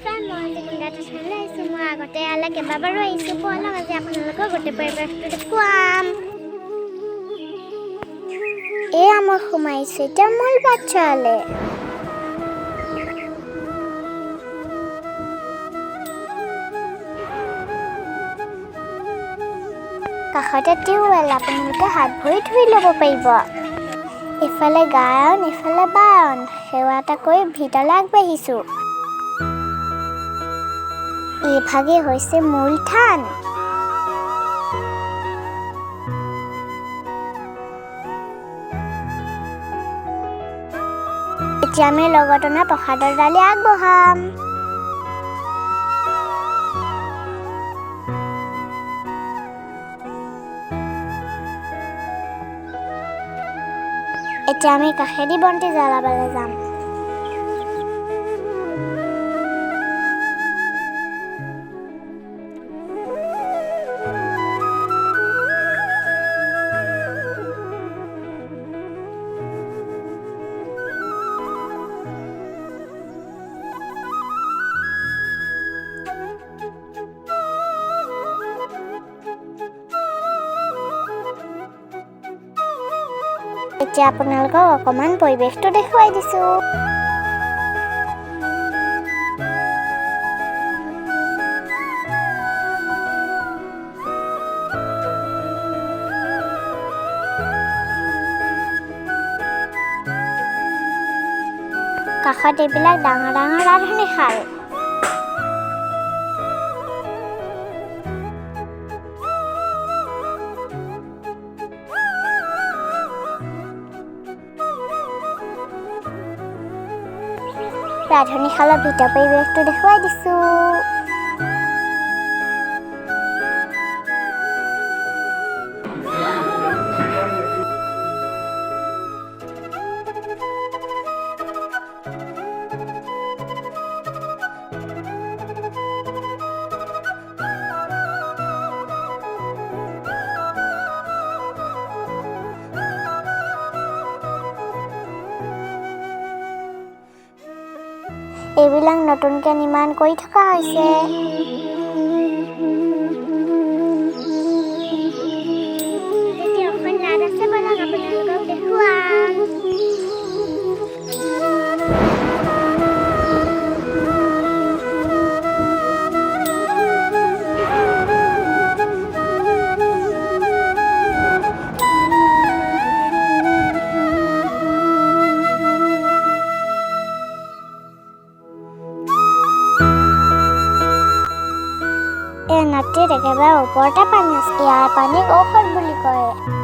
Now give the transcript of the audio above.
friend মই আজি কুণ্ডাটো চাবলৈ আহিছোঁ মই আগতে ইয়ালৈ কেইবাবাৰো আহিছোঁ ব'লক আজি আপোনালোকক গোটেই পৰিৱেশটো দেখুৱাম এয়া মই সোমাইছোঁ এতিয়া মূল বাচ্চালে কাষতে টিউবৱেল আপোনালোকে হাত ভৰি ধুই ল'ব পাৰিব ইফালে গায়ন ইফালে বায়ন সেৱা এটা কৰি ভিতৰলৈ আগবাঢ়িছোঁ এইভাগে হৈছে মূল থান এতিয়া আমি লগত অনা প্ৰসাদৰ ডালি আগবঢ়াম এতিয়া আমি কাষেদি বন্তি জ্বলাবলৈ যাম এতিয়া আপোনালোকক অকণমান পৰিৱেশটো দেখুৱাই দিছোঁ কাষত এইবিলাক ডাঙৰ ডাঙৰ ৰান্ধনীশাল ৰান্ধনীশালৰ ভিতৰ পৰিৱেশটো দেখুৱাই দিছোঁ এইবিলাক নতুনকৈ নিৰ্মাণ কৰি থকা হৈছে এই নাতিত একেবাৰে ওপৰতে পানী আছে ইয়াৰ পানীক ঔষধ বুলি কয়